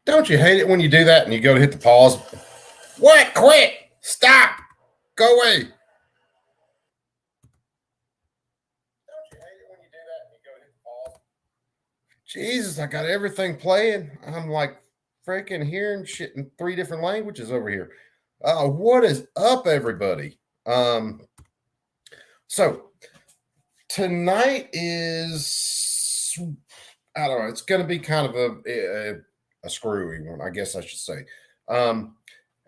Don't you hate it when you do that and you go to hit the pause? What? Quit! Stop! Go away! Don't you hate it when you do that and you go to hit the pause? Jesus, I got everything playing. I'm like freaking hearing shit in 3 different languages over here. What is up, everybody? So tonight is, I don't know, it's going to be kind of a screwy one, I guess I should say.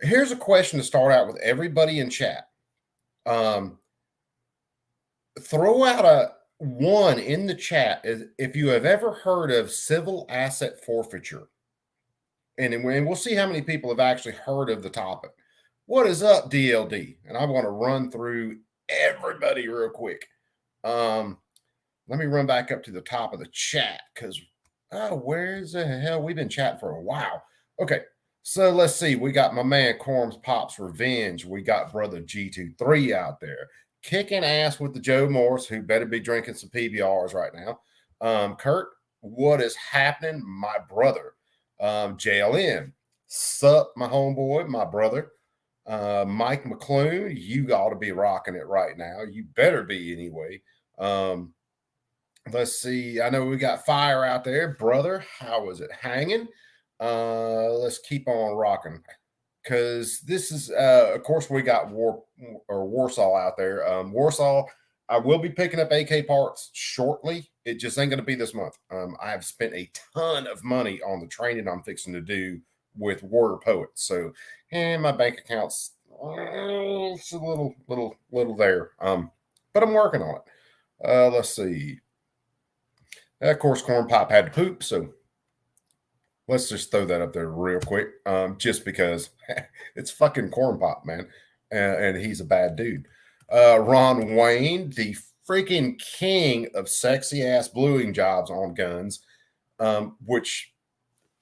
Here's a question to start out with everybody in chat. Throw out a one in the chat if you have ever heard of civil asset forfeiture. And we'll see how many people have actually heard of the topic. What is up, DLD? And I want to run through everybody real quick. Let me run back up to the top of the chat because, where's the hell? We've been chatting for a while. Okay, so let's see. We got my man Corm's Pops Revenge. We got brother G23 out there kicking ass with the Joe Morse, who better be drinking some PBRs right now. Kurt, what is happening, my brother? JLM, sup, my homeboy, my brother. Mike McClune, you ought to be rocking it right now. You better be anyway. Let's see. I know we got fire out there, brother. How is it hanging? Let's keep on rocking because this is, of course, we got Warsaw out there. Warsaw, I will be picking up AK parts shortly. It just ain't going to be this month. I have spent a ton of money on the training I'm fixing to do with Warrior Poets. So, and my bank account's it's a little there. But I'm working on it. Let's see. Of course, Corn Pop had to poop, so let's just throw that up there real quick, just because it's fucking Corn Pop, man, and he's a bad dude. Ron Wayne, the freaking king of sexy ass bluing jobs on guns, which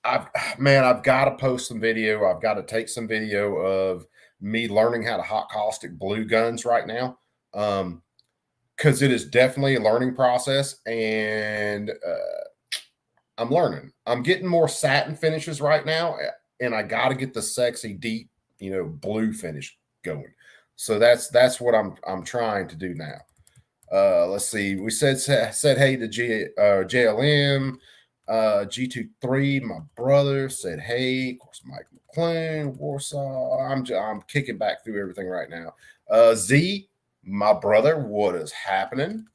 I've got to post some video. I've got to take some video of me learning how to hot caustic blue guns right now. Because it is definitely a learning process, and I'm learning. I'm getting more satin finishes right now, and I got to get the sexy deep, blue finish going. So that's what I'm trying to do now. Let's see. We said hey to JLM, G23, my brother said hey. Of course, Mike McClain, Warsaw. I'm kicking back through everything right now. Z, my brother, what is happening?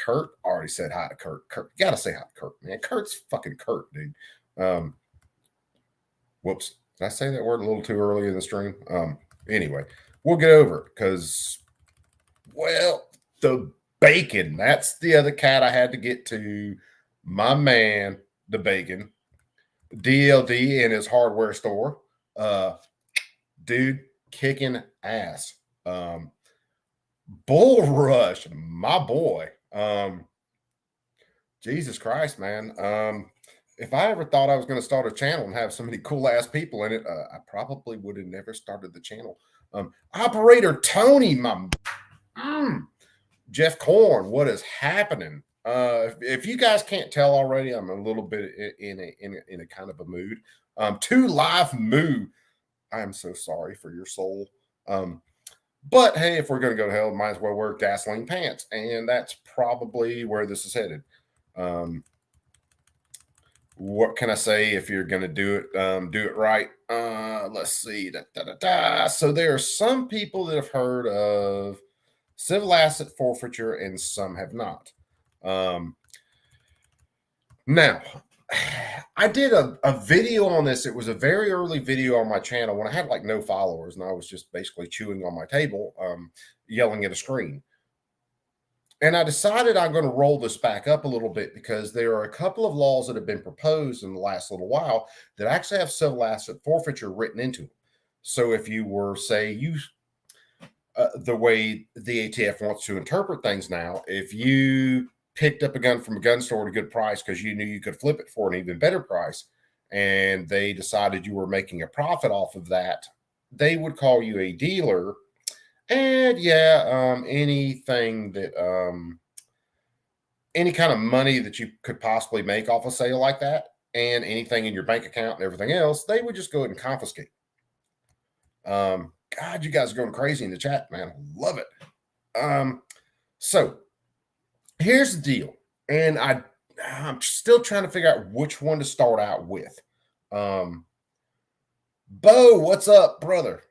Kurt already said hi to Kurt. Kurt, you gotta say hi to Kurt, man. Kurt's fucking Kurt, dude. Whoops, did I say that word a little too early in the stream? Anyway, we'll get over it because, well, the bacon. That's the other cat I had to get to. My man, the bacon, DLD in his hardware store. Dude, kicking ass. Bull Rush, my boy. Jesus Christ, man. If I ever thought I was going to start a channel and have so many cool ass people in it, I probably would have never started the channel. Operator Tony, Jeff Korn, what is happening? If you guys can't tell already, I'm a little bit in a kind of a mood. Two live moo. I am so sorry for your soul. But hey, if we're going to go to hell, might as well wear gasoline pants. And that's probably where this is headed. What can I say? If you're going to do it right. Let's see. So there are some people that have heard of civil asset forfeiture and some have not. Now, I did a video on this. It was a very early video on my channel when I had like no followers and I was just basically chewing on my table, yelling at a screen. And I decided I'm going to roll this back up a little bit because there are a couple of laws that have been proposed in the last little while that actually have civil asset forfeiture written into them. So if you were, say, the way the ATF wants to interpret things now, if you picked up a gun from a gun store at a good price because you knew you could flip it for an even better price, and they decided you were making a profit off of that, they would call you a dealer. And yeah, anything any kind of money that you could possibly make off a sale like that, and anything in your bank account and everything else, they would just go ahead and confiscate. God, you guys are going crazy in the chat, man. Love it. So here's the deal, and I'm still trying to figure out which one to start out with. Bo, what's up, brother?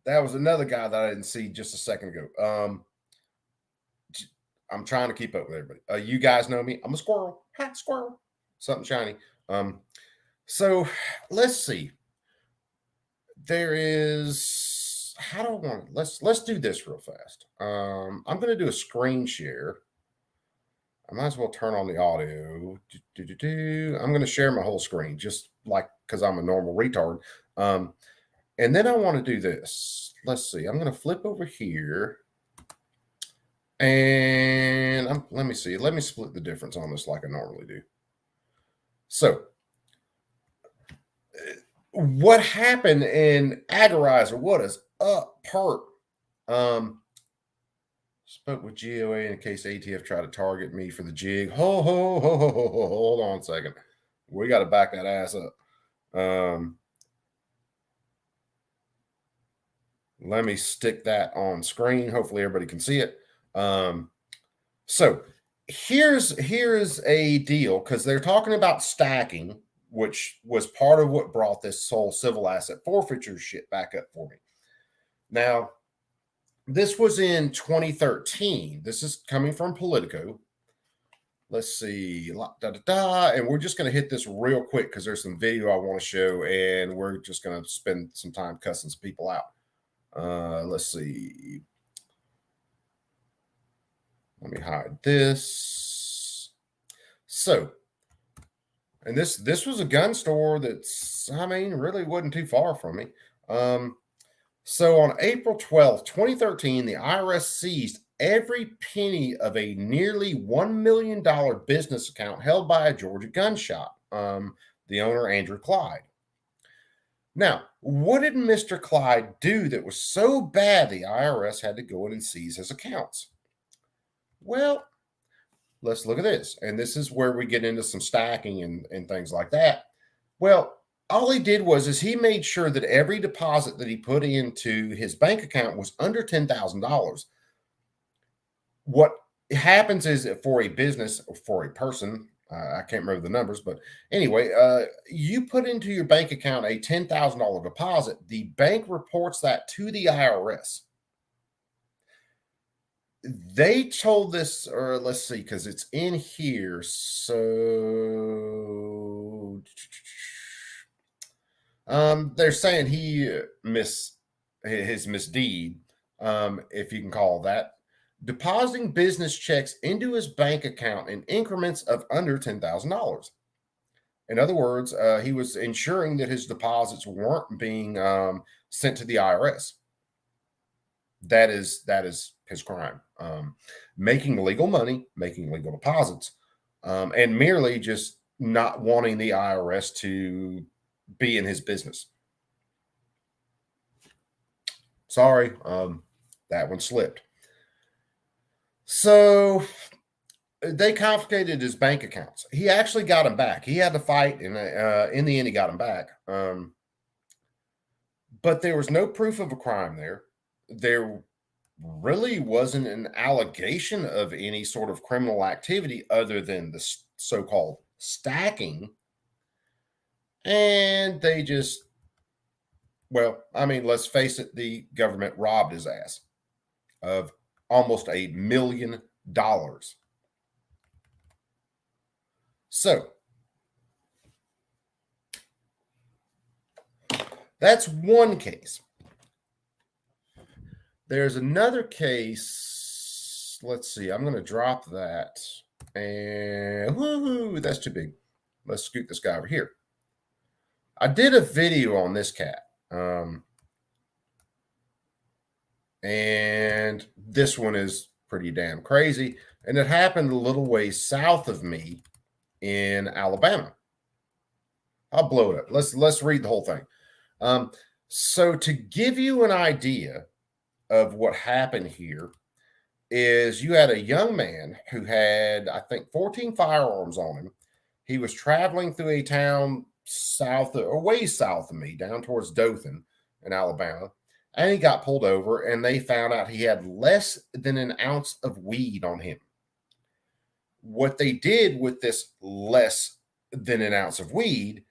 That was another guy that I didn't see just a second ago. I'm trying to keep up with everybody. You guys know me. I'm a squirrel. Ha, squirrel. Something shiny. So let's see. There is, how do I want, let's do this real fast. I'm going to do a screen share. I might as well turn on the audio. I'm going to share my whole screen, just like, because I'm a normal retard. And then I want to do this. Let's see. I'm going to flip over here. And let me see. Let me split the difference on this like I normally do. So what happened in Agorizer? What is up, Perp? Spoke with GOA in case ATF tried to target me for the jig. Hold on a second. We got to back that ass up. Let me stick that on screen. Hopefully everybody can see it. So here's a deal, because they're talking about stacking, which was part of what brought this whole civil asset forfeiture shit back up for me. Now, this was in 2013. This is coming from Politico. Let's see. And we're just going to hit this real quick because there's some video I want to show, and we're just going to spend some time cussing some people out. Let's see. Let me hide this. So, and this was a gun store that's, I mean, really wasn't too far from me. So on April 12th, 2013, the IRS seized every penny of a nearly $1 million business account held by a Georgia gun shop, the owner, Andrew Clyde. Now, what did Mr. Clyde do that was so bad the IRS had to go in and seize his accounts? Well, let's look at this. And this is where we get into some stacking and things like that. Well, all he did was he made sure that every deposit that he put into his bank account was under $10,000. What happens is that for a business or for a person, I can't remember the numbers, but anyway, you put into your bank account a $10,000 deposit. The bank reports that to the IRS. They told this, or let's see, because it's in here. So they're saying he his misdeed, if you can call that, depositing business checks into his bank account in increments of under $10,000. In other words, he was ensuring that his deposits weren't being sent to the IRS. That is his crime. Making legal money, making legal deposits, and merely just not wanting the IRS to be in his business. Sorry, that one slipped. So they confiscated his bank accounts. He actually got them back. He had to fight, and in the end, he got them back. But there was no proof of a crime there. There really wasn't an allegation of any sort of criminal activity other than the so-called stacking. And they just, well, I mean, let's face it, the government robbed his ass of almost $1 million. So that's one case. There's another case. Let's see. I'm going to drop that. And woohoo, that's too big. Let's scoot this guy over here. I did a video on this cat. And this one is pretty damn crazy. And it happened a little ways south of me in Alabama. I'll blow it up. Let's read the whole thing. So to give you an idea of what happened here, is you had a young man who had, I think, 14 firearms on him. He was traveling through a town south or way south of me, down towards Dothan in Alabama, and he got pulled over, and they found out he had less than an ounce of weed on him. What they did with this less than an ounce of weed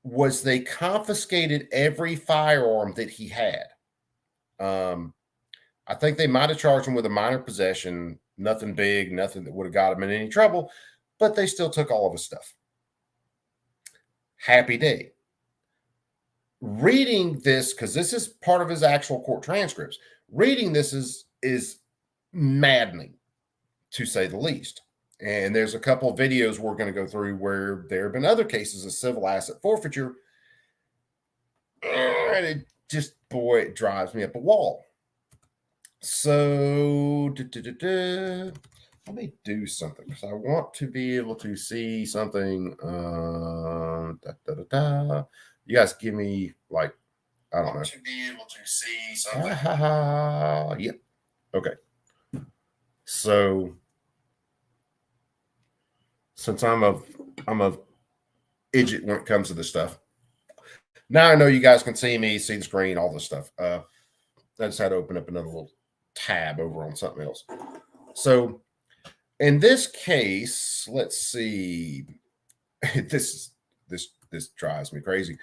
was they confiscated every firearm that he had. I think they might have charged him with a minor possession, nothing big, nothing that would have got him in any trouble, but they still took all of his stuff. Happy day. Reading this, because this is part of his actual court transcripts, reading this is maddening, to say the least. And there's a couple of videos we're going to go through where there have been other cases of civil asset forfeiture. And it just, boy, it drives me up a wall. So, let me do something because I want to be able to see something. You guys give me, like, I don't know. To be able to see something. Yep. Okay. So, since I'm a idiot when it comes to this stuff, now I know you guys can see me, see the screen, all this stuff. I just had to open up another little tab over on something else. So in this case, let's see. This drives me crazy.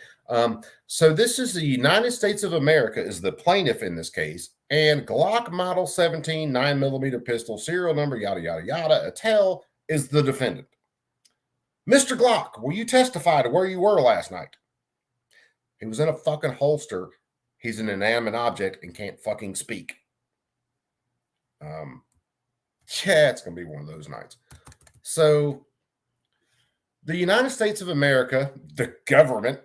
So this is the United States of America is the plaintiff in this case, and Glock Model 17 9mm pistol, serial number, yada yada yada. Attell is the defendant. Mr. Glock, will you testify to where you were last night? He was in a fucking holster. He's an inanimate object and can't fucking speak. Yeah, it's going to be one of those nights. So, the United States of America, the government,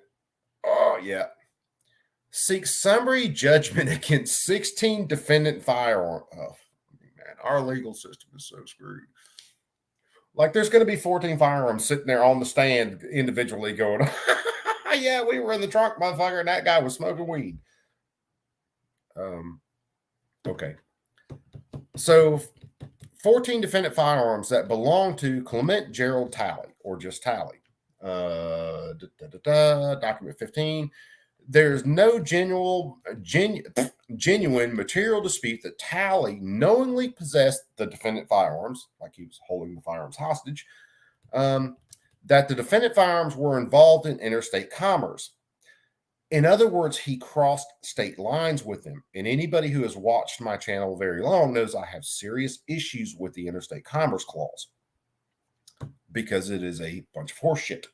seeks summary judgment against 16 defendant firearms. Oh, man, our legal system is so screwed. Like, there's going to be 14 firearms sitting there on the stand individually going, yeah, we were in the trunk, motherfucker, and that guy was smoking weed. Okay. So, 14 defendant firearms that belong to Clement Gerald Talley, or just Talley. Document 15. There's no genuine material dispute that Talley knowingly possessed the defendant firearms, like he was holding the firearms hostage, that the defendant firearms were involved in interstate commerce. In other words, he crossed state lines with them. And anybody who has watched my channel very long knows I have serious issues with the interstate commerce clause because it is a bunch of horseshit.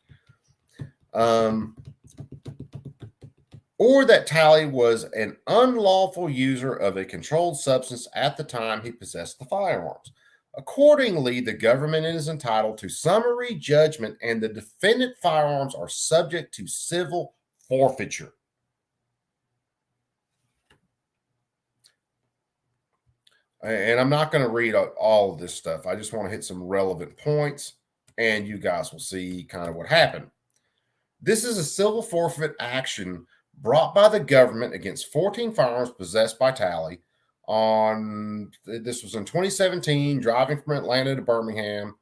Or that Talley was an unlawful user of a controlled substance at the time he possessed the firearms. Accordingly, the government is entitled to summary judgment, and the defendant firearms are subject to civil forfeiture. And I'm not going to read all of this stuff. I just want to hit some relevant points, and you guys will see kind of what happened. This is a civil forfeit action brought by the government against 14 firearms possessed by Talley. This was in 2017, driving from Atlanta to Birmingham.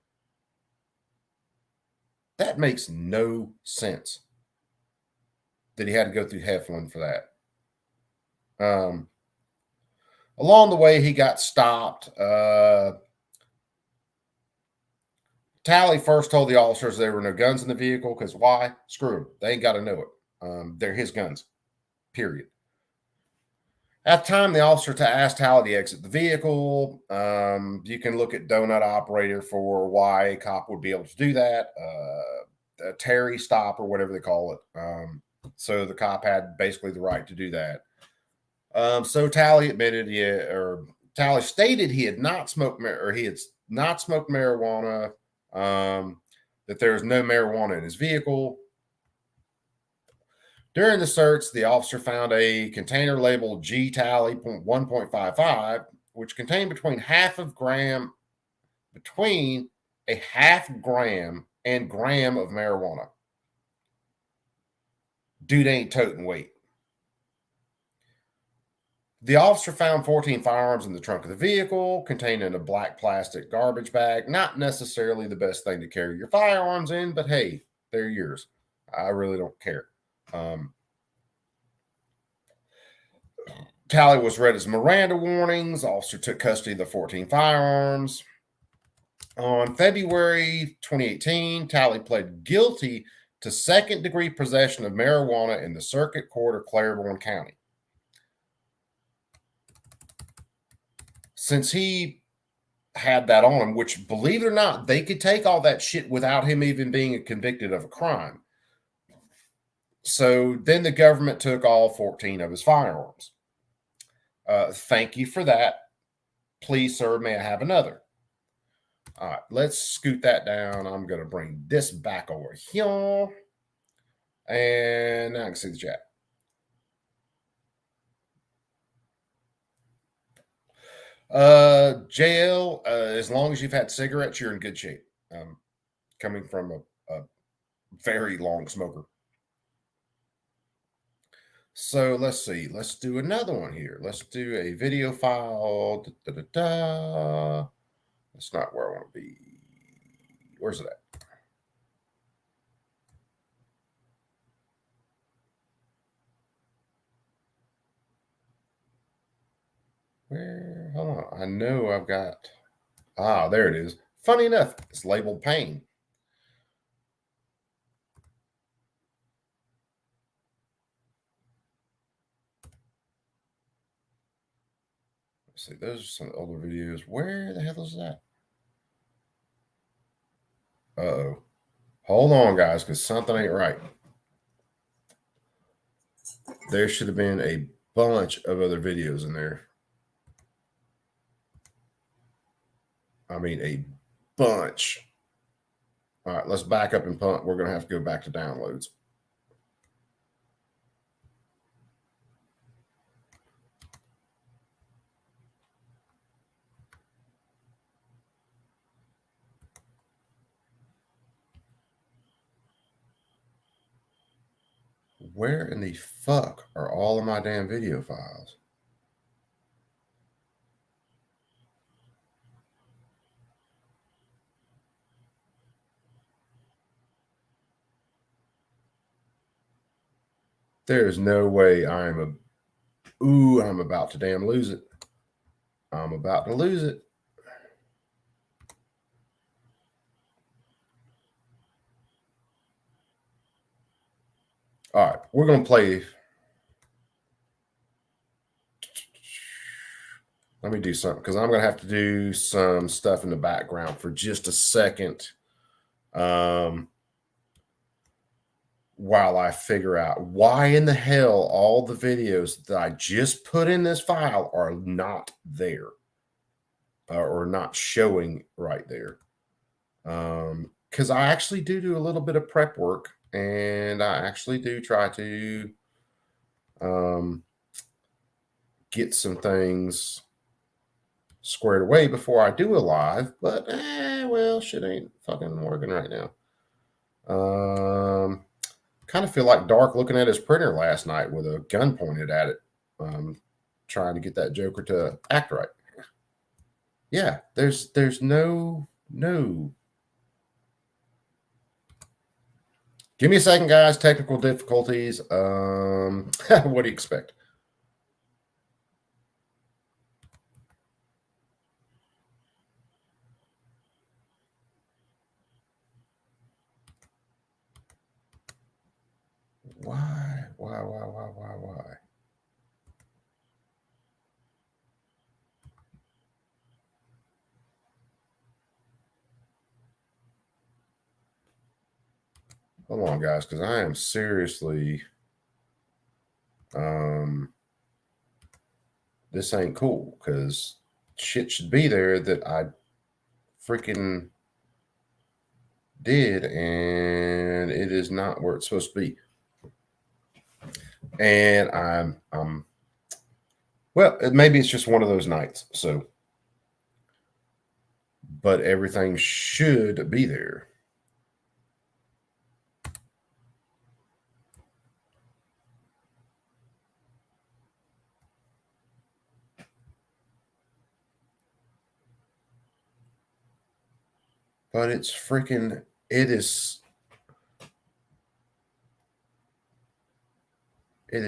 That makes no sense that he had to go through Heflin for that. Along the way, he got stopped. Talley first told the officers there were no guns in the vehicle because why? Screw them. They ain't got to know it. They're his guns, period. At the time, the officer asked Talley to exit the vehicle. You can look at Donut Operator for why a cop would be able to do that. A Terry stop or whatever they call it. So the cop had basically the right to do that. So Talley admitted, Talley stated he had not smoked marijuana. That there was no marijuana in his vehicle. During the search, the officer found a container labeled G Talley 1.55, which contained between a half gram and gram of marijuana. Dude ain't toting weight. The officer found 14 firearms in the trunk of the vehicle, contained in a black plastic garbage bag. Not necessarily the best thing to carry your firearms in, but hey, they're yours. I really don't care. Tally was read as Miranda warnings. Officer took custody of the 14 firearms. On February 2018, Tally pled guilty to second-degree possession of marijuana in the Circuit Court of Claiborne County. Since he had that on him, which, believe it or not, they could take all that shit without him even being convicted of a crime. So then the government took all 14 of his firearms. Thank you for that. Please, sir, may I have another? All right, let's scoot that down. I'm going to bring this back over here. And now I can see the chat. JL, as long as you've had cigarettes, you're in good shape. Coming from a very long smoker. So let's see. Let's do another one here. Let's do a video file. That's not where I want to be. Where's it at? Where? Hold on. I know I've got. There it is. Funny enough, it's labeled pain. Let's see, those are some older videos. Where the hell is that? Uh-oh. Hold on, guys, because something ain't right. There should have been a bunch of other videos in there. I mean, a bunch. All right, let's back up and punt. We're going to have to go back to downloads. Where in the fuck are all of my damn video files? There's no way I'm about to damn lose it. I'm about to lose it. All right, we're going to play. Let me do something because I'm going to have to do some stuff in the background for just a second while I figure out why in the hell all the videos that I just put in this file are not there or not showing right there. Because I actually do a little bit of prep work, and I actually do try to get some things squared away before I do a live, but well, shit ain't fucking working right now. Kind of feel like Dark looking at his printer last night with a gun pointed at it, trying to get that Joker to act right. Yeah, there's no. Give me a second, guys. Technical difficulties. What do you expect? Why? Hold on, guys, because I am seriously, this ain't cool, because shit should be there that I freaking did, and it is not where it's supposed to be. And I'm well, maybe it's just one of those nights. So, but everything should be there. But it's freaking, it is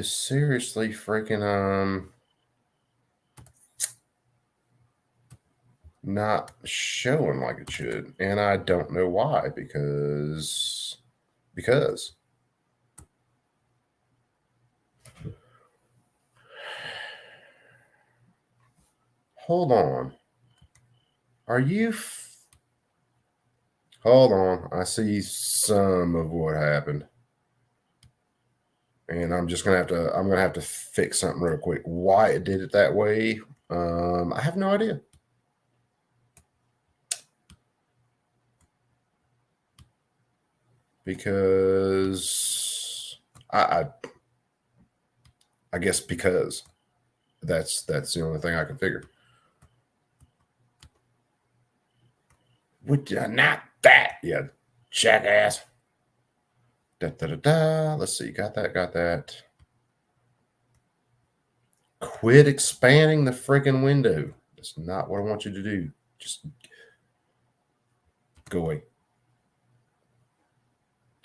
seriously freaking, not showing like it should. And I don't know why, because hold on. Are you hold on. I see some of what happened. And I'm just gonna have to fix something real quick. Why it did it that way, I have no idea. Because I guess because that's the only thing I can figure. Would you not that, you jackass? Let's see. Got that. Quit expanding the freaking window. That's not what I want you to do. Just go away.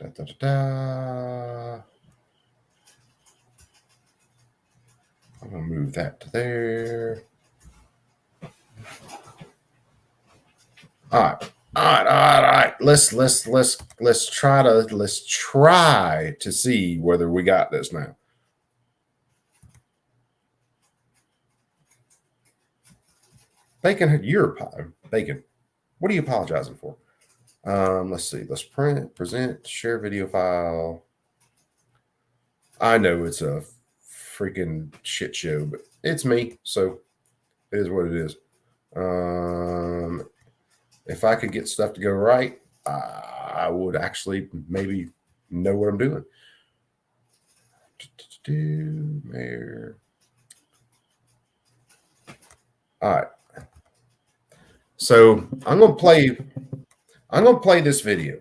I'm gonna move that to there. All right. Let's try to see whether we got this now. Bacon, Bacon. What are you apologizing for? Let's see. Let's present, share video file. I know it's a freaking shit show, but it's me, so it is what it is. If I could get stuff to go right, I would actually maybe know what I'm doing. Mayor. All right. So I'm gonna play this video.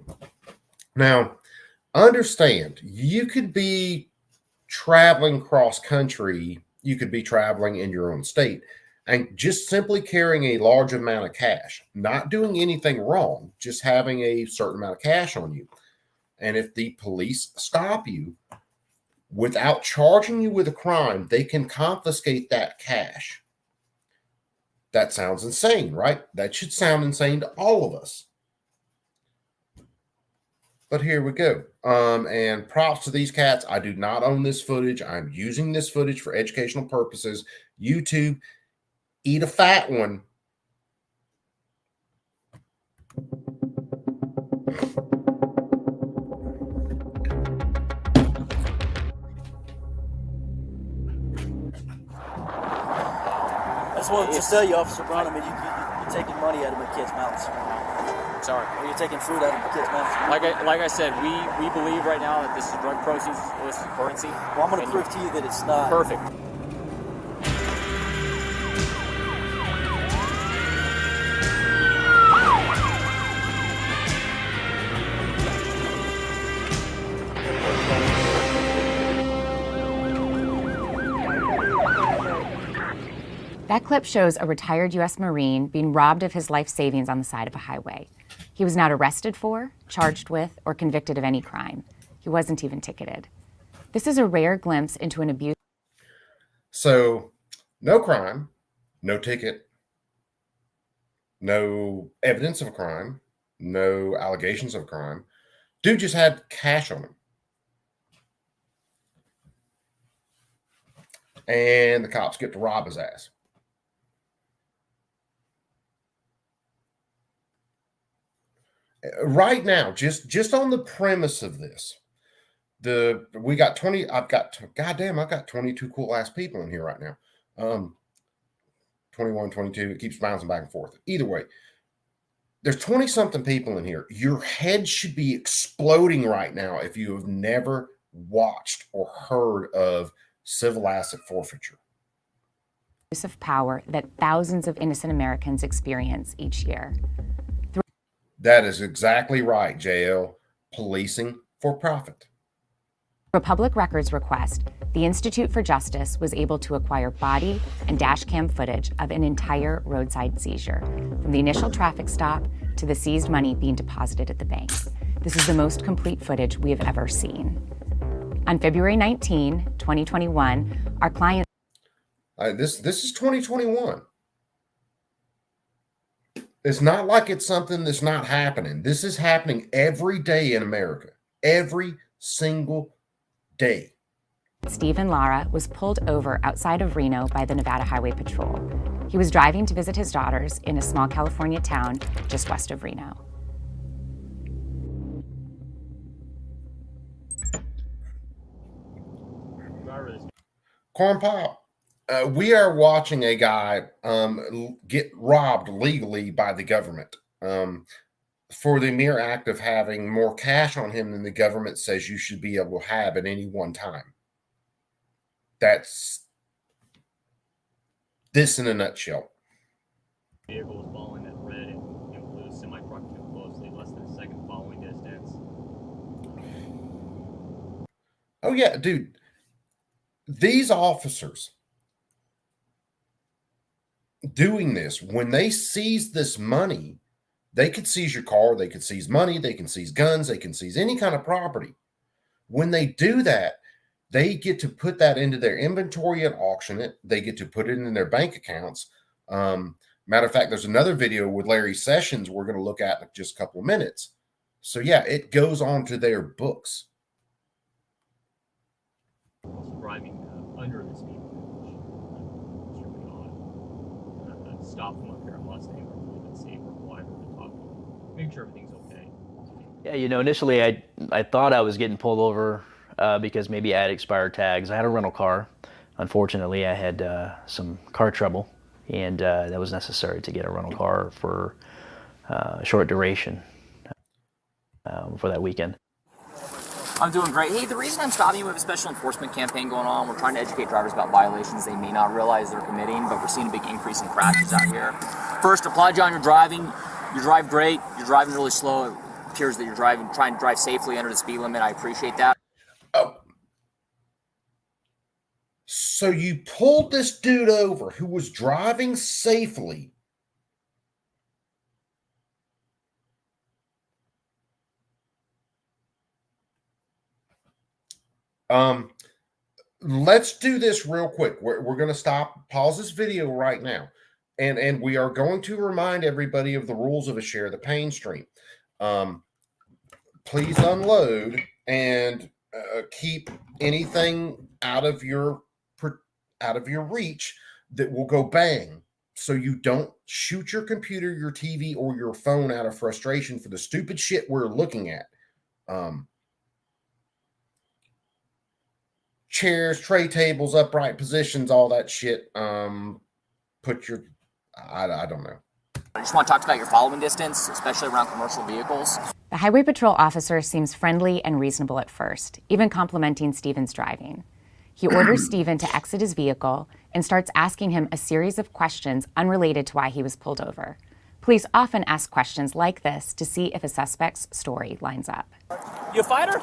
Now, understand, you could be traveling cross country, you could be traveling in your own state, and just simply carrying a large amount of cash, not doing anything wrong, just having a certain amount of cash on you. And if the police stop you without charging you with a crime, they can confiscate that cash. That sounds insane, right? That should sound insane to all of us. But here we go. And props to these cats. I do not own this footage. I'm using this footage for educational purposes. YouTube, eat a fat one. I just wanted to tell you, Officer Brown, I mean, you're taking money out of my kids' mouths. Sorry. Or you're taking food out of my kids' mouths. Like I said, we believe right now that this is drug proceeds, illicit currency. Well, I'm going to prove to you that it's not. Perfect. That clip shows a retired U.S. Marine being robbed of his life savings on the side of a highway. He was not arrested for, charged with, or convicted of any crime. He wasn't even ticketed. This is a rare glimpse into an abuse. So, no crime, no ticket, no evidence of a crime, no allegations of a crime. Dude just had cash on him. And the cops get to rob his ass. Right now, just on the premise of this, we got 20. I've got 22 cool ass people in here right now. 21, 22. It keeps bouncing back and forth. Either way, there's 20 something people in here. Your head should be exploding right now if you have never watched or heard of civil asset forfeiture. Use of power that thousands of innocent Americans experience each year. That is exactly right, JL. Policing for profit. Through a public records request, the Institute for Justice was able to acquire body and dash cam footage of an entire roadside seizure, from the initial traffic stop to the seized money being deposited at the bank. This is the most complete footage we have ever seen. On February 19, 2021, our client... This is 2021. It's not like it's something that's not happening. This is happening every day in America. Every single day. Stephen Lara was pulled over outside of Reno by the Nevada Highway Patrol. He was driving to visit his daughters in a small California town just west of Reno. Corn Pop, we are watching a guy get robbed legally by the government for the mere act of having more cash on him than the government says you should be able to have at any one time. That's this in a nutshell. Vehicle was following that red and blue semi-truck too closely, less than a second following distance. Oh yeah, dude. These officers doing this, when they seize this money, they could seize your car, they could seize money, they can seize guns, they can seize any kind of property. When they do that, they get to put that into their inventory and auction it. They get to put it in their bank accounts. Matter of fact, there's another video with Larry Sessions we're going to look at in just a couple of minutes. So yeah, it goes on to their books. Driving under the speed limit, which is really odd. Stop them up here in Mustang, or a little bit safer, quieter to talk to them. Make sure everything's okay. Yeah, you know, initially I thought I was getting pulled over because maybe I had expired tags. I had a rental car. Unfortunately, I had some car trouble, and that was necessary to get a rental car for a short duration for that weekend. I'm doing great. Hey, the reason I'm stopping you, we have a special enforcement campaign going on. We're trying to educate drivers about violations they may not realize they're committing, but we're seeing a big increase in crashes out here. First, applaud you on your driving. You drive great. You're driving really slow. It appears that you're trying to drive safely under the speed limit. I appreciate that. Oh. So you pulled this dude over who was driving safely. Let's do this real quick. We're going to pause this video right now. And we are going to remind everybody of the rules of a share the pain stream. Please unload and keep anything out of your reach that will go bang, so you don't shoot your computer, your TV, or your phone out of frustration for the stupid shit we're looking at. Chairs, tray tables, upright positions, all that shit. Put your, I don't know. I just want to talk about your following distance, especially around commercial vehicles. The Highway Patrol officer seems friendly and reasonable at first, even complimenting Stephen's driving. He orders Stephen to exit his vehicle and starts asking him a series of questions unrelated to why he was pulled over. Police often ask questions like this to see if a suspect's story lines up. You a fighter?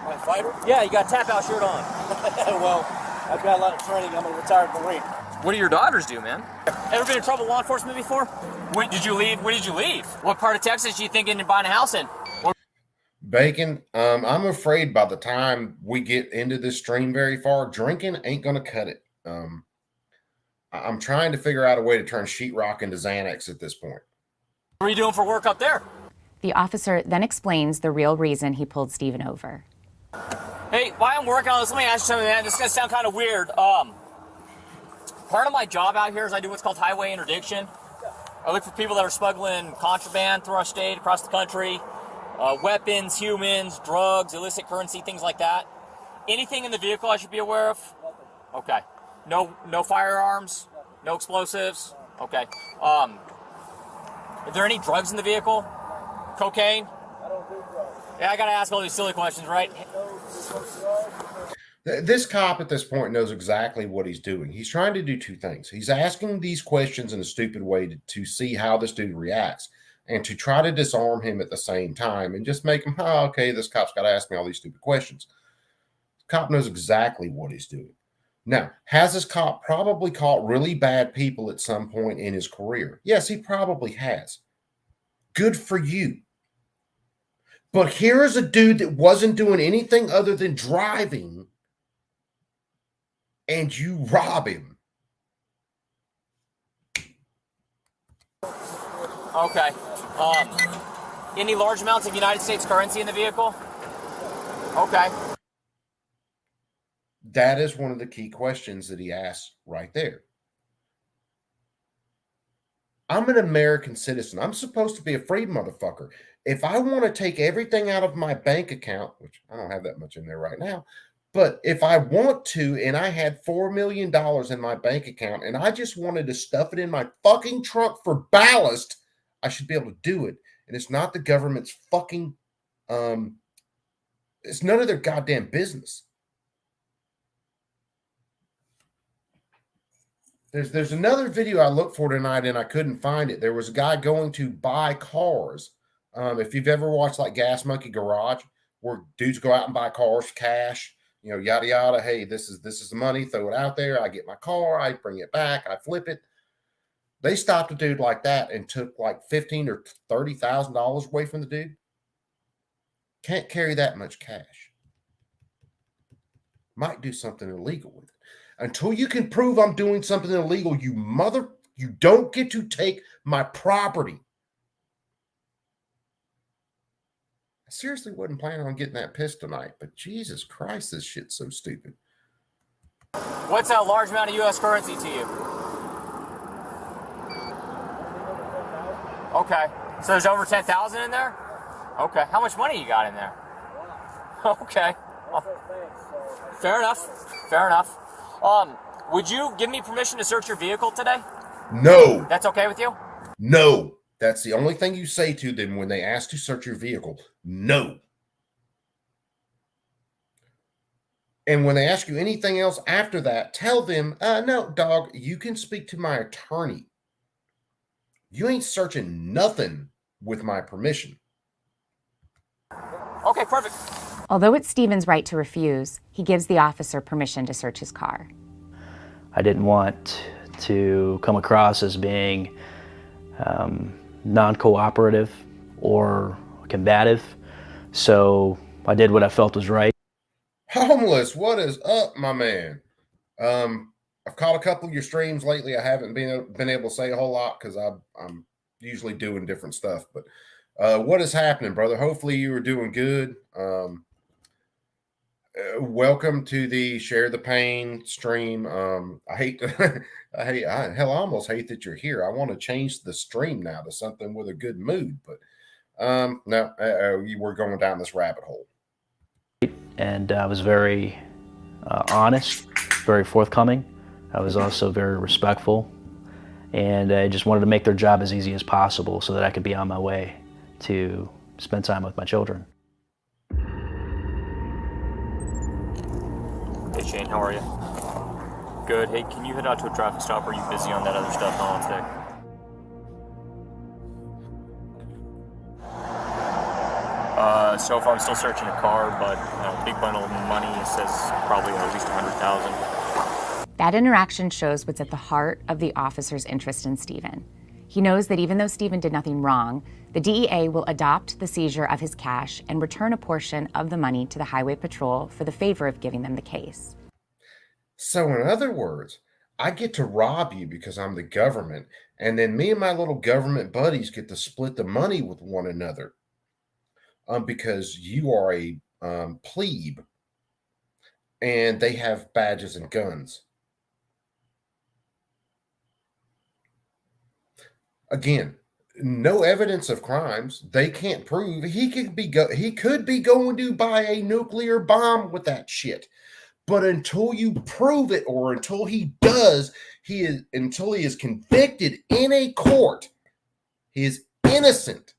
My fighter? Yeah, you got a tap-out shirt on. Well, I've got a lot of training. I'm a retired Marine. What do your daughters do, man? Ever been in trouble with law enforcement before? When did you leave? What part of Texas are you thinking of buying a house in? Bacon, I'm afraid by the time we get into this stream very far, drinking ain't going to cut it. I'm trying to figure out a way to turn sheetrock into Xanax at this point. What are you doing for work up there? The officer then explains the real reason he pulled Stephen over. Hey, while I'm working on this, let me ask you something, man. This is going to sound kind of weird. Part of my job out here is I do what's called highway interdiction. I look for people that are smuggling contraband through our state, across the country, weapons, humans, drugs, illicit currency, things like that. Anything in the vehicle I should be aware of? Okay. No firearms? No explosives? Okay. Are there any drugs in the vehicle? Cocaine? I don't do drugs. Yeah, I gotta ask all these silly questions, right? This cop at this point knows exactly what he's doing. He's trying to do two things. He's asking these questions in a stupid way to see how this dude reacts and to try to disarm him at the same time and just make him, oh, okay, this cop's got to ask me all these stupid questions. The cop knows exactly what he's doing. Now, has this cop probably caught really bad people at some point in his career? Yes, he probably has. Good for you. But here's a dude that wasn't doing anything other than driving, and you rob him. Okay. Any large amounts of United States currency in the vehicle? Okay. That is one of the key questions that he asks right there. I'm an American citizen. I'm supposed to be a free motherfucker. If I want to take everything out of my bank account, which I don't have that much in there right now, but if I want to, and I had $4 million in my bank account and I just wanted to stuff it in my fucking trunk for ballast, I should be able to do it. And it's not the government's fucking, it's none of their goddamn business. There's another video I looked for tonight and I couldn't find it. There was a guy going to buy cars. If you've ever watched like Gas Monkey Garage, where dudes go out and buy cars, cash, yada yada. Hey, this is the money. Throw it out there. I get my car. I bring it back. I flip it. They stopped a dude like that and took like $15,000 or $30,000 away from the dude. Can't carry that much cash. Might do something illegal with it. Until you can prove I'm doing something illegal, you don't get to take my property. I seriously wasn't planning on getting that pissed tonight, but Jesus Christ, this shit's so stupid. What's a large amount of U.S. currency to you? Okay. So there's over 10,000 in there? Okay. How much money you got in there? Okay. Fair enough. Fair enough. Would you give me permission to search your vehicle today? No. That's okay with you? No. That's the only thing you say to them when they ask to search your vehicle. No. And when they ask you anything else after that, tell them, no, dog, you can speak to my attorney. You ain't searching nothing with my permission. Okay, perfect. Although it's Stephen's right to refuse, he gives the officer permission to search his car. I didn't want to come across as being non-cooperative or combative, so I did what I felt was right. Homeless, what is up, my man? I've caught a couple of your streams lately. I haven't been able to say a whole lot because I'm usually doing different stuff. But what is happening, brother? Hopefully you are doing good. Welcome to the Share the Pain stream. I hate to, I almost hate that you're here. I want to change the stream now to something with a good mood, but no, we're going down this rabbit hole. And I was very honest, very forthcoming. I was also very respectful, and I just wanted to make their job as easy as possible so that I could be on my way to spend time with my children. Hey Shane, how are you? Good. Hey, can you head out to a traffic stop? Or are you busy on that other stuff on today? So far I'm still searching a car, but big bundle of money says probably at least 100,000. That interaction shows what's at the heart of the officer's interest in Stephen. He knows that even though Stephen did nothing wrong, the DEA will adopt the seizure of his cash and return a portion of the money to the Highway Patrol for the favor of giving them the case. So in other words, I get to rob you because I'm the government, and then me and my little government buddies get to split the money with one another because you are a plebe and they have badges and guns. Again, no evidence of crimes. They can't prove he could be going to buy a nuclear bomb with that shit. But until you prove it, or until he does, until he is convicted in a court, he is innocent.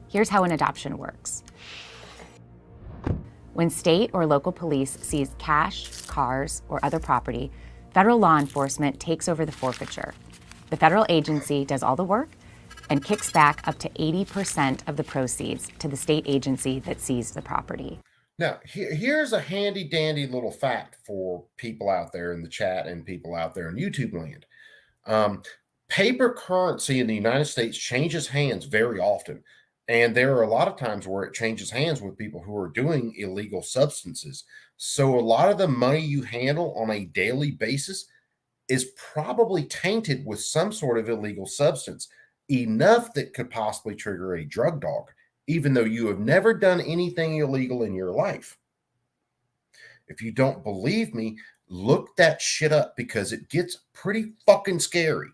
Here's how an adoption works. When state or local police seize cash, cars, or other property, federal law enforcement takes over the forfeiture. The federal agency does all the work and kicks back up to 80% of the proceeds to the state agency that seized the property. Now, here's a handy dandy little fact for people out there in the chat and people out there in YouTube land. Um, Paper currency in the United States changes hands very often. And there are a lot of times where it changes hands with people who are doing illegal substances. So a lot of the money you handle on a daily basis is probably tainted with some sort of illegal substance, enough that could possibly trigger a drug dog, even though you have never done anything illegal in your life. If you don't believe me, look that shit up because it gets pretty fucking scary.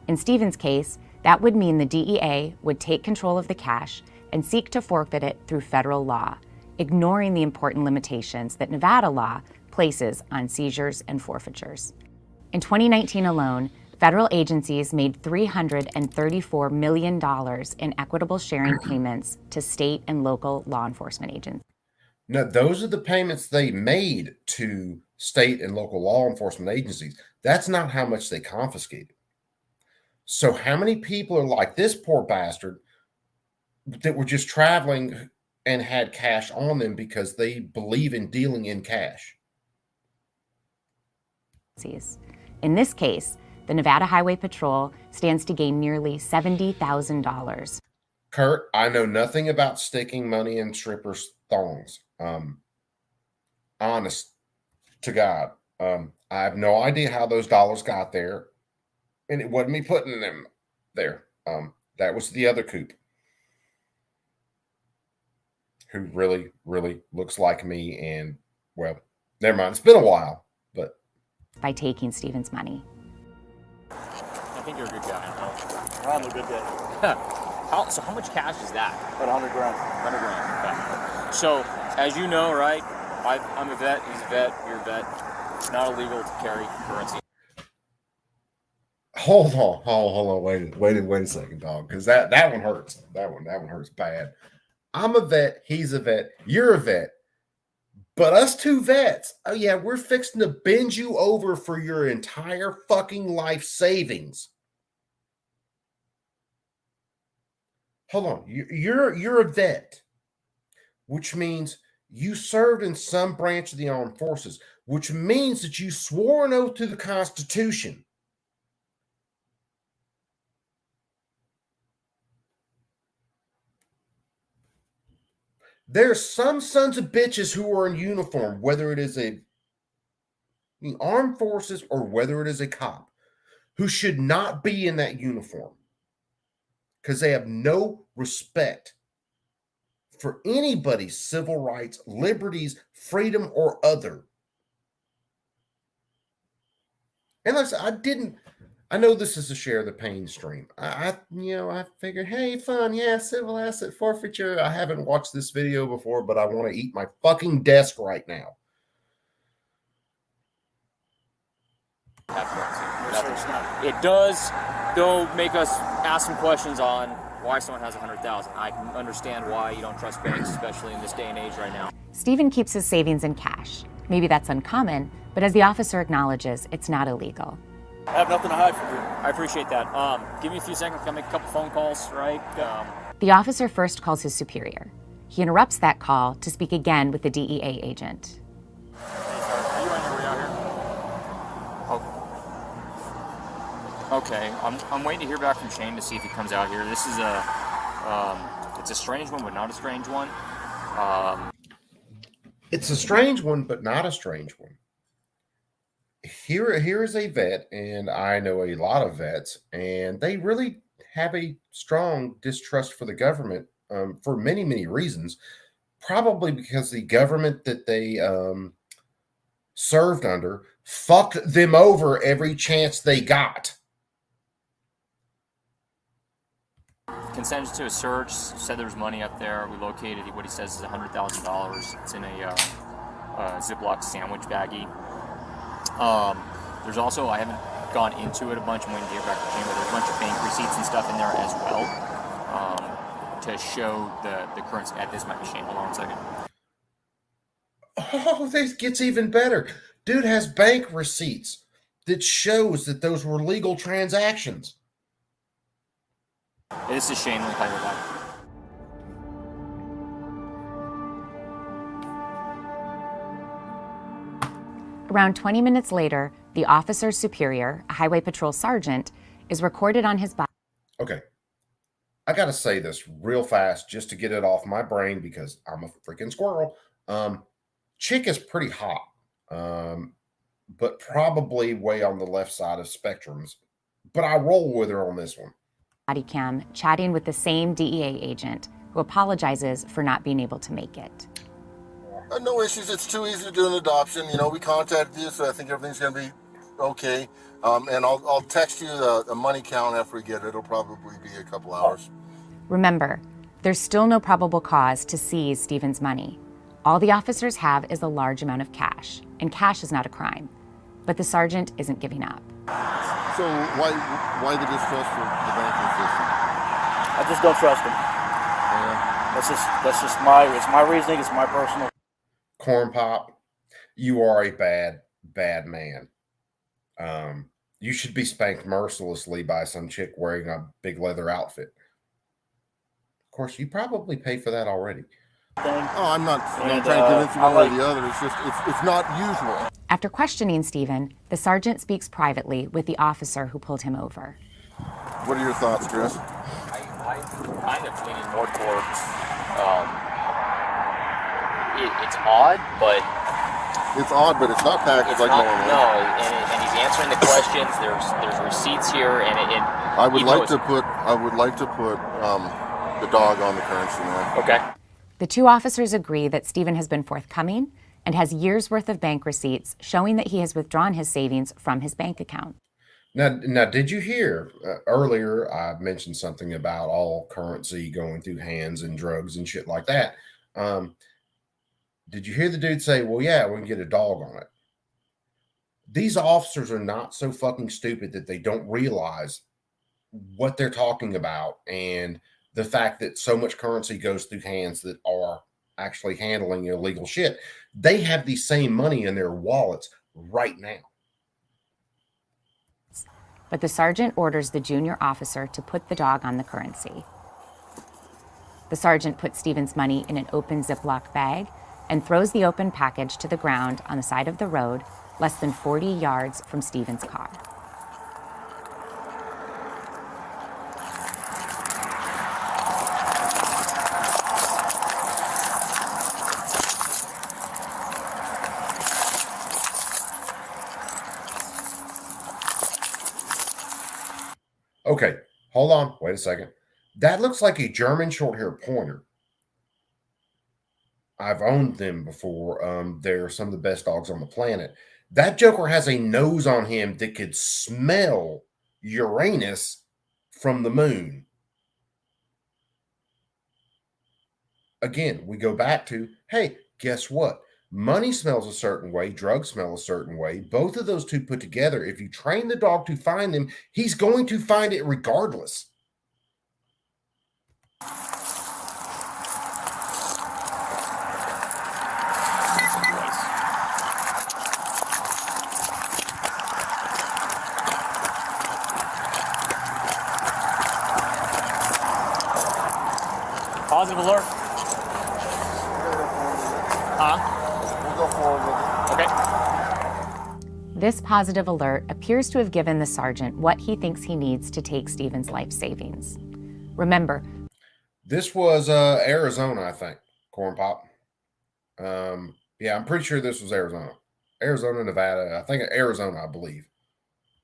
In Stephen's case, that would mean the DEA would take control of the cash and seek to forfeit it through federal law, ignoring the important limitations that Nevada law places on seizures and forfeitures. In 2019 alone, federal agencies made $334 million in equitable sharing payments to state and local law enforcement agencies. Now, those are the payments they made to state and local law enforcement agencies. That's not how much they confiscated. So how many people are like this poor bastard that were just traveling and had cash on them because they believe in dealing in cash? In this case, the Nevada Highway Patrol stands to gain nearly $70,000. Kurt, I know nothing about sticking money in strippers' thongs. Honest to God, I have no idea how those dollars got there, and it wasn't me putting them there. That was the other coop, who really, really looks like me. And well, never mind. It's been a while, but by taking Stephen's money. I think you're a good guy. I'm a good guy. So how much cash is that? About 100 grand. 100 grand. Okay. So, as you know, right, I'm a vet, he's a vet, you're a vet. It's not illegal to carry currency. hold on, wait a second, dog, because that one hurts. That one hurts bad. I'm a vet, he's a vet, you're a vet, but us two vets, oh yeah, we're fixing to bend you over for your entire fucking life savings. Hold on, you're a vet, which means you served in some branch of the armed forces, which means that you swore an oath to the Constitution. There's some sons of bitches who are in uniform, whether it is the armed forces or whether it is a cop, who should not be in that uniform because they have no respect for anybody's civil rights, liberties, freedom, or other. And like I said, I know this is a share the pain stream. I figured, hey, fun, yeah, civil asset forfeiture. I haven't watched this video before, but I want to eat my fucking desk right now. It does, though, make us ask some questions on why someone has 100,000. I can understand why you don't trust banks, especially in this day and age right now. Stephen keeps his savings in cash. Maybe that's uncommon, but as the officer acknowledges, it's not illegal. I have nothing to hide from you. I appreciate that. Give me a few seconds. Can I make a couple phone calls, right? The officer first calls his superior. He interrupts that call to speak again with the DEA agent. Hey, sir, are you on your way out here? Okay, I'm waiting to hear back from Shane to see if he comes out here. This is it's a strange one, but not a strange one. It's a strange one, but not a strange one. Here is a vet, and I know a lot of vets, and they really have a strong distrust for the government for many, many reasons. Probably because the government that they served under fucked them over every chance they got. Consented to a search, said there was money up there. We located what he says is $100,000. It's in a Ziploc sandwich baggie. There's also, I haven't gone into it a bunch, I'm waiting to hear back from Shane, but there's a bunch of bank receipts and stuff in there as well to show the currency. This might be Shane, hold on a second. Oh, this gets even better. Dude has bank receipts that shows that those were legal transactions. This is Shane, let me call you back. Around 20 minutes later, The officer's superior, a highway patrol sergeant, is recorded on his body. Okay. I got to say this real fast just to get it off my brain because I'm a freaking squirrel. Chick is pretty hot, but probably way on the left side of spectrums. But I roll with her on this one. Body cam chatting with the same DEA agent who apologizes for not being able to make it. No issues. It's too easy to do an adoption. You know, we contacted you, so I think everything's going to be okay. And I'll text you the money count after we get it. It'll probably be a couple hours. Remember, there's still no probable cause to seize Stephen's money. All the officers have is a large amount of cash, and cash is not a crime. But the sergeant isn't giving up. So why the distrust for the banking system? I just don't trust him. Yeah. That's just my reasoning. It's my personal. Corn Pop, you are a bad man. You should be spanked mercilessly by some chick wearing a big leather outfit. Of course, you probably pay for that already. Oh, I'm not trying to convince you one way or the other. It's just it's not usual. After questioning Stephen, the sergeant speaks privately with the officer who pulled him over. What are your thoughts, Chris? I kind of leaning more towards it's odd, but It's odd, but it's not packaged it's like not. normal. No, and he's answering the questions. There's receipts here, and I would like to put the dog on the currency now. Okay. The two officers agree that Stephen has been forthcoming and has years' worth of bank receipts showing that he has withdrawn his savings from his bank account. Now, did you hear earlier? I mentioned something about all currency going through hands and drugs and shit like that. Did you hear the dude say, "Well, yeah, we can get a dog on it"? These officers are not so fucking stupid that they don't realize what they're talking about and the fact that so much currency goes through hands that are actually handling illegal shit. They have the same money in their wallets right now. But the sergeant orders the junior officer to put the dog on the currency. The sergeant puts Stephen's money in an open Ziploc bag and throws the open package to the ground on the side of the road, less than 40 yards from Stephen's car. Okay, hold on. Wait a second. That looks like a German short-haired pointer. I've owned them before. They're some of the best dogs on the planet. That joker has a nose on him that could smell Uranus from the moon. Again, we go back to, hey, guess what? Money smells a certain way, drugs smell a certain way. Both of those two put together, if you train the dog to find them, he's going to find it regardless. Positive alert. Huh? We'll go forward with it. Okay. This positive alert appears to have given the sergeant what he thinks he needs to take Stephen's life savings. Remember, this was Arizona, I think, Corn Pop. Yeah, I'm pretty sure this was Arizona. Arizona, Nevada. I think Arizona, I believe.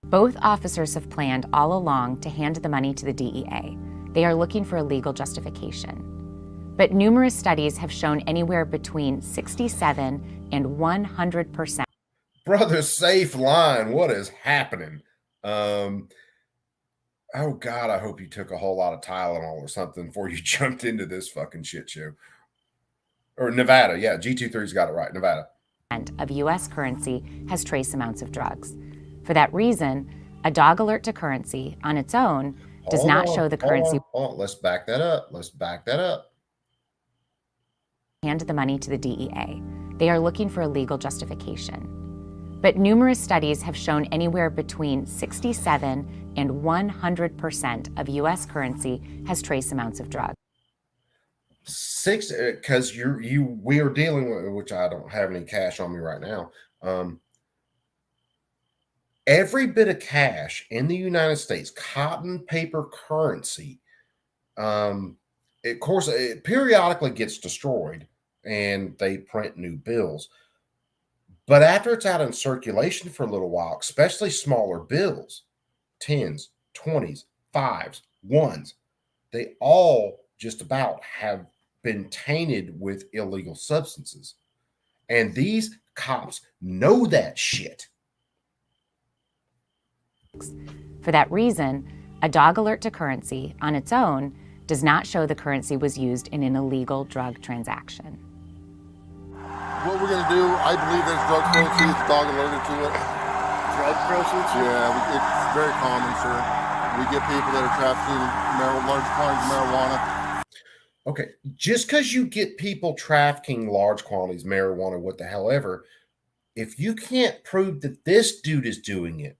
both officers have planned all along to hand the money to the DEA. They are looking for a legal justification. But numerous studies have shown anywhere between 67 and 100%. Brother, safe line. What is happening? Oh God, I hope you took a whole lot of Tylenol or something before you jumped into this fucking shit show. Or Nevada, yeah, G23's got it right, Nevada. Of U.S. currency has trace amounts of drugs. For that reason, a dog alert to currency on its own does not show the currency. Let's back that up. Let's back that up. Hand the money to the DEA. They are looking for a legal justification. But numerous studies have shown anywhere between 67 and 100% of U.S. currency has trace amounts of drugs. Because we are dealing with, which I don't have any cash on me right now. every bit of cash in the United States, cotton paper currency, of course, it periodically gets destroyed and they print new bills. But after it's out in circulation for a little while, especially smaller bills, tens, 20s, fives, ones, they all just about have been tainted with illegal substances. And these cops know that shit. For that reason, a dog alert to currency on its own does not show the currency was used in an illegal drug transaction. What we're going to do, I believe there's drug proceeds, dog alerted to it. Drug proceeds? Yeah, it's very common, sir. We get people that are trafficking large quantities of marijuana. Okay, just because you get people trafficking large quantities of marijuana, what the hell ever, if you can't prove that this dude is doing it,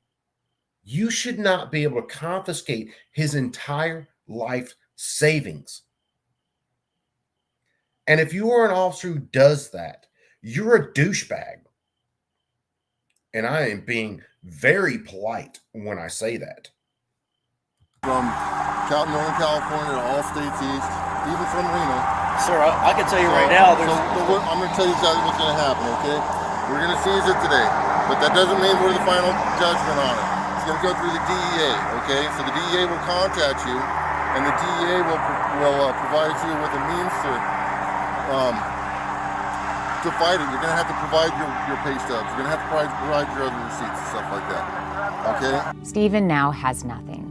you should not be able to confiscate his entire life savings. And if you are an officer who does that, you're a douchebag. And I am being very polite when I say that. From Northern California to all states east, even from Reno. Sir, I can tell you right now, there's... I'm going to tell you exactly what's going to happen, okay? We're going to seize it today, but that doesn't mean we're the final judgment on it. It's going to go through the DEA, okay? So the DEA will contact you, and the DEA will provide you with a means to fight it. You're going to have to provide your pay stubs. You're going to have to provide your other receipts and stuff like that, okay? Stephen now has nothing.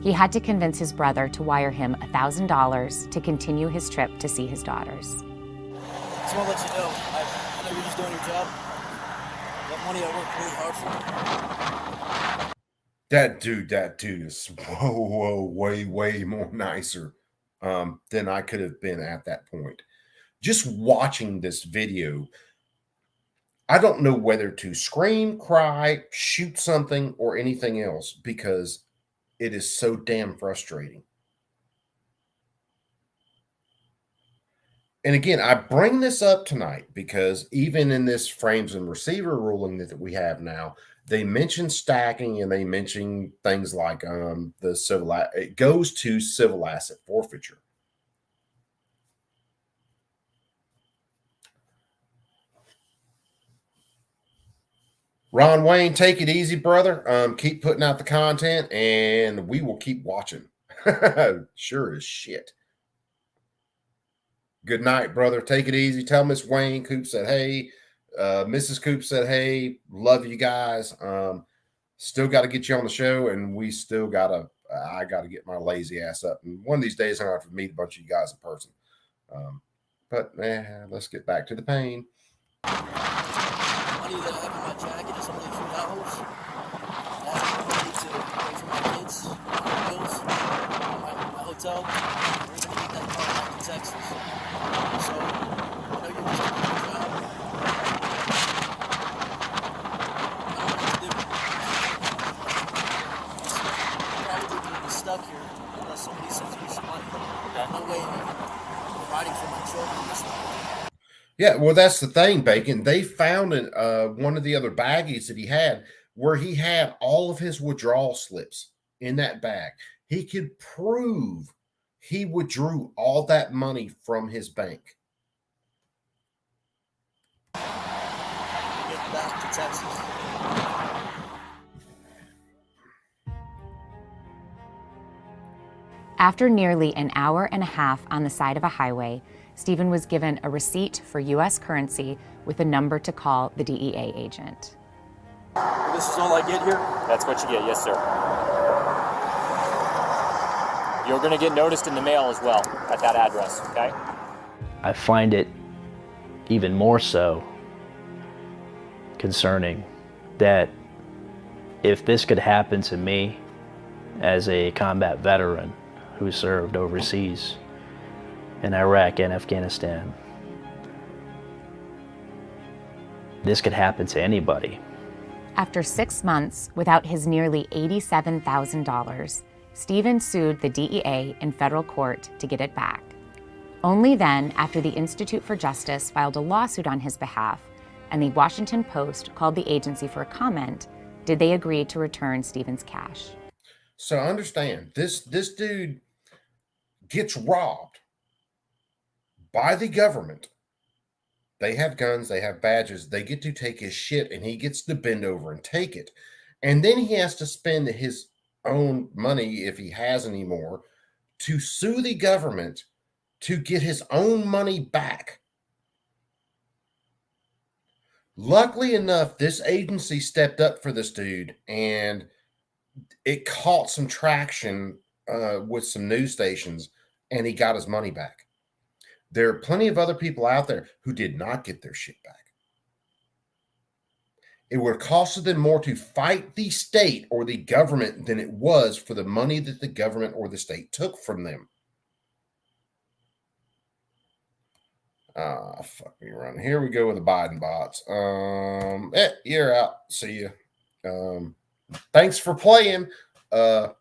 He had to convince his brother to wire him $1,000 to continue his trip to see his daughters. Just want to let you know, I know you're just doing your job. That money I worked really hard for. That dude is way more nicer than I could have been at that point. Just watching this video, I don't know whether to scream, cry, shoot something, or anything else because it is so damn frustrating. And again, I bring this up tonight because even in this frames and receiver ruling that we have now, they mention stacking and they mention things like the civil. It goes to civil asset forfeiture. Ron Wayne, take it easy, brother. Keep putting out the content, and we will keep watching. Sure as shit. Good night, brother. Take it easy. Tell Miss Wayne Coop said hey. Mrs. Coop said hey. Love you guys. Still got to get you on the show, and we still gotta. I got to get my lazy ass up. And one of these days, I'm gonna have to meet a bunch of you guys in person. But let's get back to the pain. Money that I have in my jacket is only $2. That's money to pay for my kids, my bills, my hotel. We're going to get that car back to Texas. So, I know you're just doing your job. I don't know what to do. I'm probably going to be stuck here unless somebody sends me some money. There's no way I'm providing for my children this way. Yeah, well, that's the thing, Bacon. They found in one of the other baggies that he had where he had all of his withdrawal slips in that bag. He could prove he withdrew all that money from his bank. Get back to Texas. After nearly an hour and a half on the side of a highway, Stephen was given a receipt for U.S. currency with a number to call the DEA agent. This is all I get here? That's what you get, yes, sir. You're going to get noticed in the mail as well at that address, okay? I find it even more so concerning that if this could happen to me as a combat veteran who served overseas in Iraq and Afghanistan, this could happen to anybody. After 6 months without his nearly $87,000, Stephen sued the DEA in federal court to get it back. Only then, after the Institute for Justice filed a lawsuit on his behalf and the Washington Post called the agency for a comment, Did they agree to return Stephen's cash? So understand, this dude gets robbed by the government. They have guns, they have badges, they get to take his shit, and he gets to bend over and take it. And then he has to spend his own money, if he has any more, to sue the government to get his own money back. Luckily enough, this agency stepped up for this dude, and it caught some traction with some news stations, and he got his money back. There are plenty of other people out there who did not get their shit back. It would have costed them more to fight the state or the government than it was for the money that the government or the state took from them. Fuck me run. Here we go with the Biden bots. You're out. See you. Thanks for playing. I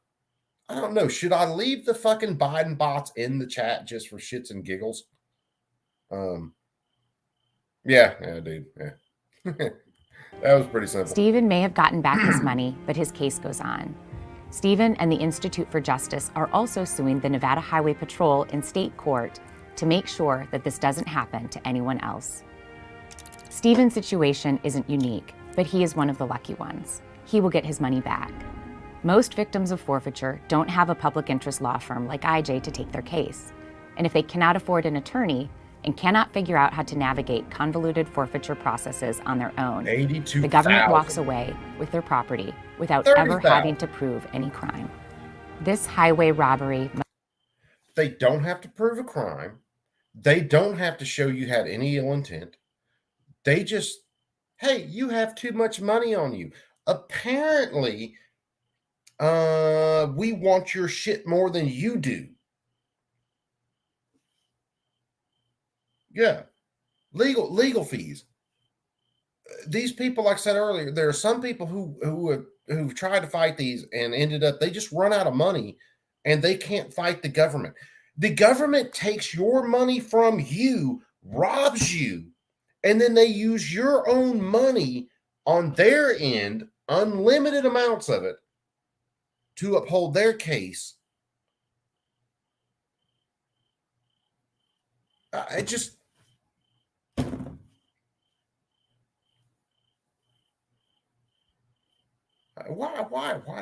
don't know. Should I leave the fucking Biden bots in the chat just for shits and giggles? Yeah, dude. Yeah. That was pretty simple. Stephen may have gotten back his money, but his case goes on. Stephen and the Institute for Justice are also suing the Nevada Highway Patrol in state court to make sure that this doesn't happen to anyone else. Stephen's situation isn't unique, but he is one of the lucky ones. He will get his money back. Most victims of forfeiture don't have a public interest law firm like IJ to take their case. And if they cannot afford an attorney and cannot figure out how to navigate convoluted forfeiture processes on their own, the government walks away with their property without ever having to prove any crime. This highway robbery... They don't have to prove a crime. They don't have to show you had any ill intent. They just, hey, you have too much money on you. Apparently, we want your shit more than you do. Yeah. Legal fees. These people, like I said earlier, there are some people who've tried to fight these and ended up, they just run out of money and they can't fight the government. The government takes your money from you, robs you, and then they use your own money on their end, unlimited amounts of it, to uphold their case. I just... Why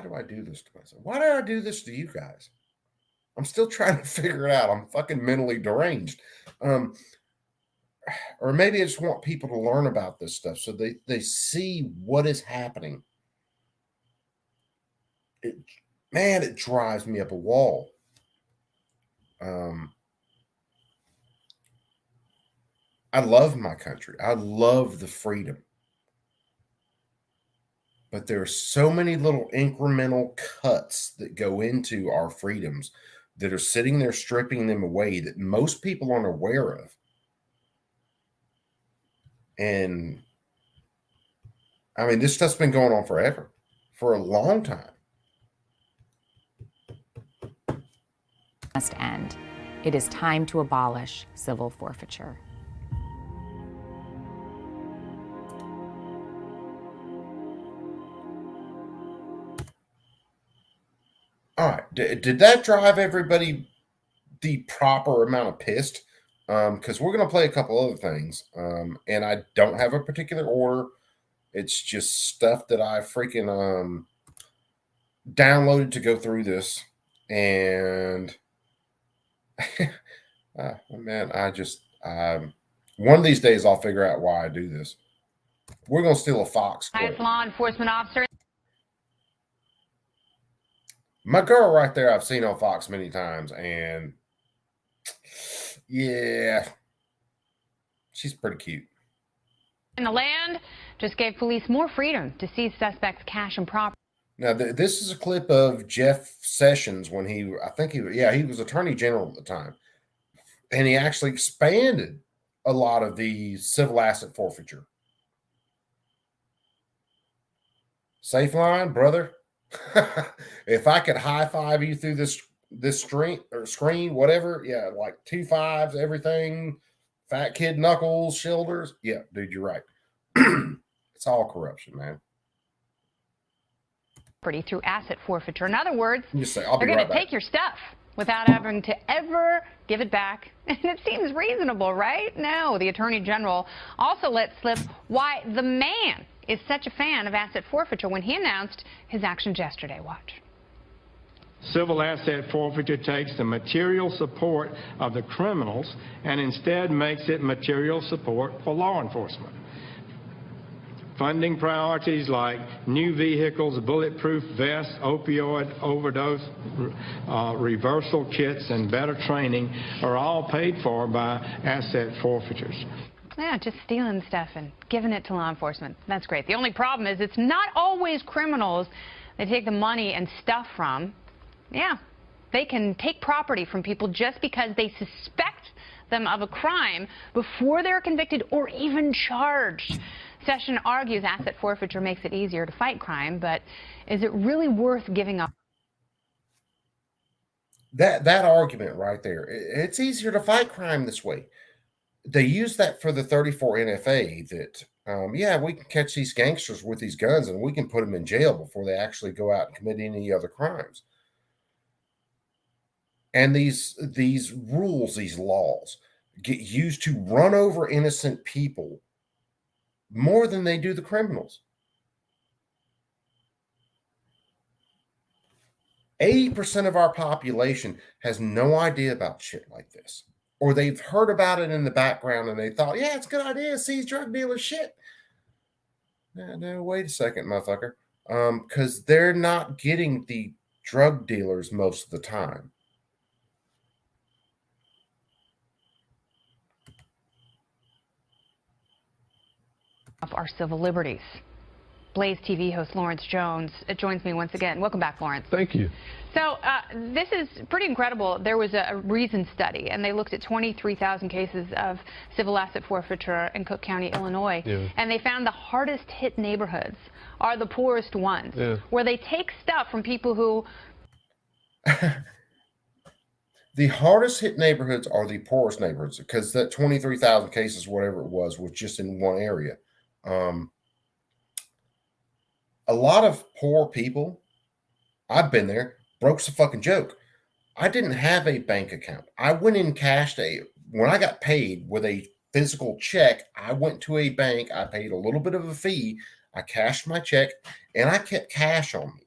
do I do this to myself? Why did I do this to you guys? I'm still trying to figure it out. I'm fucking mentally deranged. Or maybe I just want people to learn about this stuff so they see what is happening. It drives me up a wall. I love my country. I love the freedom. But there are so many little incremental cuts that go into our freedoms that are sitting there stripping them away that most people aren't aware of. And I mean, this stuff's been going on forever, for a long time. Must end. It is time to abolish civil forfeiture. All right. Did that drive everybody the proper amount of pissed? Because we're going to play a couple other things. And I don't have a particular order. It's just stuff that I freaking downloaded to go through this. And man, one of these days I'll figure out why I do this. We're going to steal a Fox clip. Law enforcement officer. My girl right there, I've seen on Fox many times, and yeah, she's pretty cute. In the land just gave police more freedom to seize suspects' cash and property. Now, this is a clip of Jeff Sessions when he was Attorney General at the time, and he actually expanded a lot of the civil asset forfeiture. Safe line, brother. If I could high five you through this screen, whatever, yeah, like 2 5s, everything, fat kid knuckles, shoulders. Yeah, dude, you're right. It's all corruption, man. through asset forfeiture. In other words, You say, I'll be they're going right to back. take your stuff without having to ever give it back. And it seems reasonable, right? No, the Attorney General also let slip why the man is such a fan of asset forfeiture when he announced his actions yesterday. Watch. Civil asset forfeiture takes the material support of the criminals and instead makes it material support for law enforcement. Funding priorities like new vehicles, bulletproof vests, opioid overdose reversal kits, and better training are all paid for by asset forfeitures. Yeah, just stealing stuff and giving it to law enforcement. That's great. The only problem is it's not always criminals they take the money and stuff from. Yeah, they can take property from people just because they suspect them of a crime before they're convicted or even charged. Session argues asset forfeiture makes it easier to fight crime, but is it really worth giving up? That argument right there, it's easier to fight crime this way. They use that for the 34 NFA that, yeah, we can catch these gangsters with these guns and we can put them in jail before they actually go out and commit any other crimes. And these rules, these laws, get used to run over innocent people more than they do the criminals. 80% of our population has no idea about shit like this. Or they've heard about it in the background and they thought, yeah, it's a good idea to seize drug dealers shit. No, wait a second, motherfucker. Because they're not getting the drug dealers most of the time. Our civil liberties. Blaze TV host Lawrence Jones joins me once again. Welcome back, Lawrence. Thank you. So this is pretty incredible. There was a Reason study, and they looked at 23,000 cases of civil asset forfeiture in Cook County, Illinois, and they found the hardest hit neighborhoods are the poorest ones, where they take stuff from people who... The hardest hit neighborhoods are the poorest neighborhoods because that 23,000 cases, whatever it was just in one area. A lot of poor people, I've been there, broke's a fucking joke. I didn't have a bank account. I went in cashed when I got paid with a physical check, I went to a bank, I paid a little bit of a fee, I cashed my check, and I kept cash on me.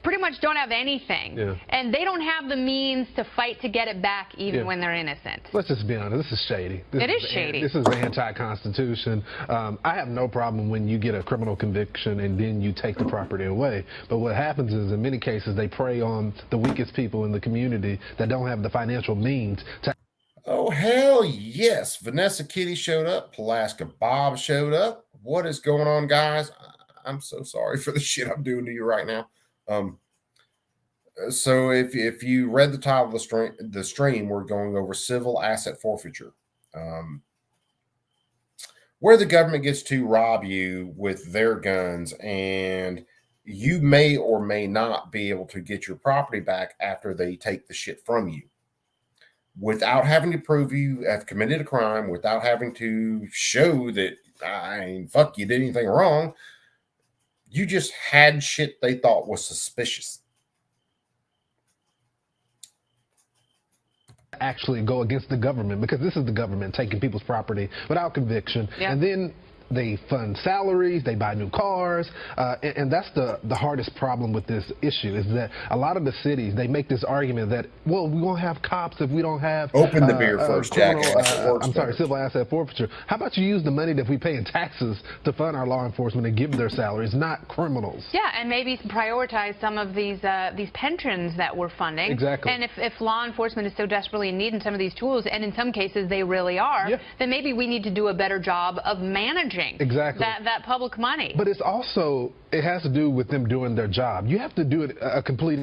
pretty much don't have anything, and they don't have the means to fight to get it back even when they're innocent. Let's just be honest, this is shady. It is shady. This is anti-Constitution. I have no problem when you get a criminal conviction and then you take the property away, but what happens is in many cases they prey on the weakest people in the community that don't have the financial means to... Oh, hell yes. Vanessa Kitty showed up. Pulaska Bob showed up. What is going on, guys? I'm so sorry for the shit I'm doing to you right now. So if you read the title of the stream, we're going over civil asset forfeiture, where the government gets to rob you with their guns, and you may or may not be able to get your property back after they take the shit from you, without having to prove you have committed a crime, without having to show that, fuck, you did anything wrong. You just had shit they thought was suspicious. Actually go against the government, because this is the government taking people's property without conviction, and then they fund salaries, they buy new cars, and that's the hardest problem with this issue, is that a lot of the cities, they make this argument that, well, we won't have cops if we don't have... Open the beer first, Jack. Civil asset forfeiture. How about you use the money that we pay in taxes to fund our law enforcement and give their salaries, not criminals? Yeah, and maybe prioritize some of these pensions that we're funding. Exactly. And if law enforcement is so desperately in need in some of these tools, and in some cases they really are, then maybe we need to do a better job of managing that public money. But it's also, it has to do with them doing their job. You have to do it a complete